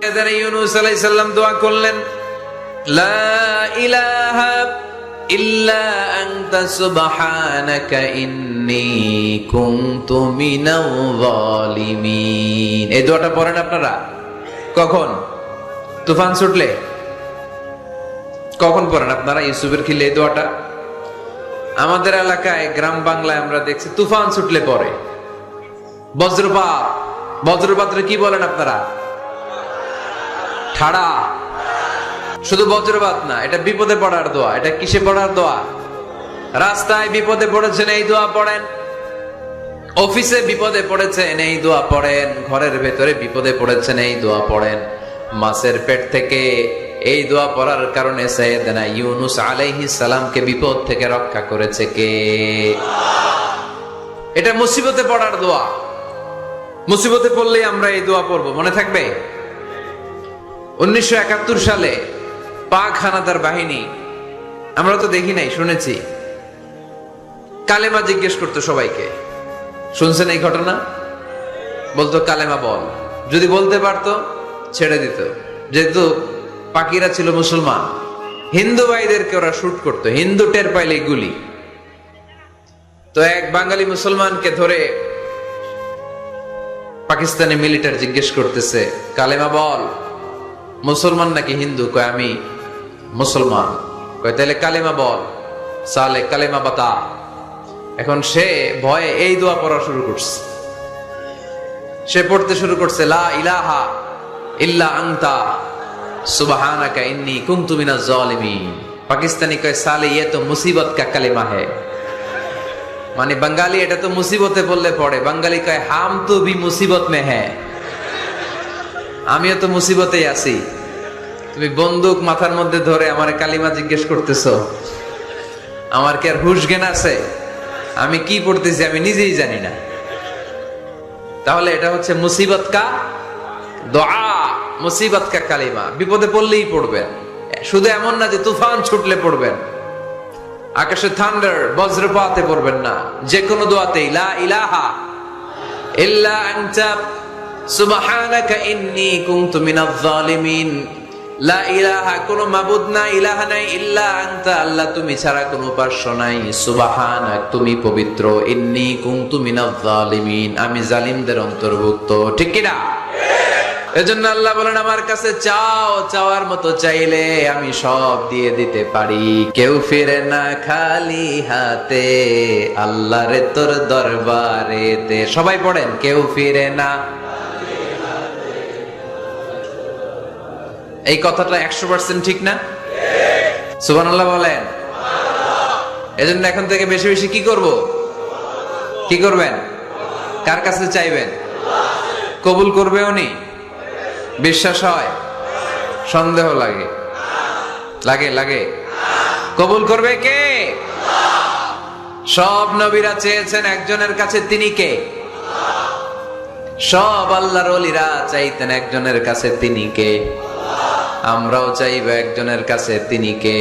ইউনূস আলাইহিস সালাম দোয়া করলেন, লা ইলাহা ইল্লা আনতা সুবহানাকা ইন্নী কুনতু মিনাল যালিমিন। এই দোয়াটা পড়েন আপনারা কখন? তুফান ছুটলে। কখন পড়েন আপনারা ইউসুফের খিলে এই দোয়াটা? আমাদের এলাকায় গ্রাম বাংলায় আমরা দেখছি তুফান ছুটলে পড়ে। বজ্রপাত, বজ্রপাতরে কি বলেন আপনারা? ঠাড়া। শুধু বজ্রপাত না, এটা বিপদে পড়ার দোয়া। এটা কিসে পড়ার দোয়া? রাস্তায় বিপদে পড়েছেন এই দোয়া পড়েন, অফিসে বিপদে পড়েছেন এই দোয়া পড়েন, ঘরের ভেতরে বিপদে পড়েছেন এই দোয়া পড়েন। মাছের পেট থেকে এই দোয়া পড়ার কারণে সাইয়েদনা ইউনূস আলাইহিস সালামকে বিপদ থেকে রক্ষা করেছে কে? এটা মুসিবতে পড়ার দোয়া। মুসিবতে পড়লেই আমরা এই দোয়া পড়বো, মনে থাকবে? 1971 সালে পাক হানাদার বাহিনী, আমরা তো দেখি নাই, শুনেছি, কালেমা জিজ্ঞেস করতো সবাইকে। শুনছেন এই ঘটনা? বলতো কালেমা বল, যদি বলতে পারতো ছেড়ে দিত। যেহেতু পাকিরা ছিল মুসলমান, হিন্দু ভাইদেরকে ওরা শুট করতো, হিন্দু টের পাইলে গুলি। তো এক বাঙালি মুসলমানকে ধরে পাকিস্তানি মিলিটারি জিজ্ঞেস করতেছে, কালেমা বল, মুসলমান নাকি হিন্দু? কয় আমি মুসলমান। কয় তাহলে কালেমা বল, সালে কালেমা বাতা। এখন সে ভয়ে এই দোয়া পড়া শুরু করছে। সে পড়তে শুরু করছে, লা ইলাহা ইল্লা আনতা সুবহানাকা ইন্নী কুনতু মিনাজ জালিমিন। পাকিস্তানি কয় সালে ये तो मुसीबत का कलेमा है। মানে বাঙালি এটা তো মুসিবতে পড়লে পড়ে। বাঙালি কয় হাম তো ভি মুসিবত মে হ্যায়, আমিও তো মুসিবতেই আছি। তুমি বন্দুক মাথার মধ্যে ধরে আমার কালিমা জিজ্ঞেস করতেছো, আমার কি আর হুশ জ্ঞান আছে? আমি কি পড়তেছি আমি নিজেই জানি না। তাহলে এটা হচ্ছে মুসিবত কা দোয়া, মুসিবত কা কালিমা। বিপদে পড়লেই পড়বেন, শুধু এমন না যে তুফান ছুটলে পড়বেন, আকাশে থান্ডার বজ্রপাতে পড়বেন না। যে কোনো দোয়াতেই লা ইলাহা ইল্লা আনতা সুবহানাকা ইন্নী কুনতু মিনাজ জালিমিন। লা ইলাহা, কোনো মাবুদ নাই, ইলাহা নাই, ইল্লা আনতা, আল্লাহ তুমি ছাড়া কোনো উপাস্য নাই, সুবহানাক, তুমি পবিত্র, ইন্নী কুনতু মিনাজ জালিমিন, আমি জালিমদের অন্তর্ভুক্ত। ঠিক কি না? এজন্য আল্লাহ বলেন, আমার কাছে চাও, চাওয়ার মতো চাইলে আমি সব দিয়ে দিতে পারি। কেউ ফিরে না খালি হাতে, আল্লাহরে তোর দরবারেতে। সবাই পড়েন, কেউ ফিরে না। এই কথাটা 100% ঠিক না? সুবহানাল্লাহ বলেন। এজন্য এখন থেকে বেশি বেশি কি করব? কি করবেন? কার কাছে চাইবেন? কবুল করবে উনি? বিশ্বাস হয়? সন্দেহ লাগে? লাগে লাগে? কবুল করবে কে? সব নবীরা চেয়েছেন একজনের কাছে, তিনি কে? সব আল্লাহর ওলিরা চাইতেন একজনের কাছে, তিনি কে? আমরাও চাইব একজনের কাছে, তিনি কে?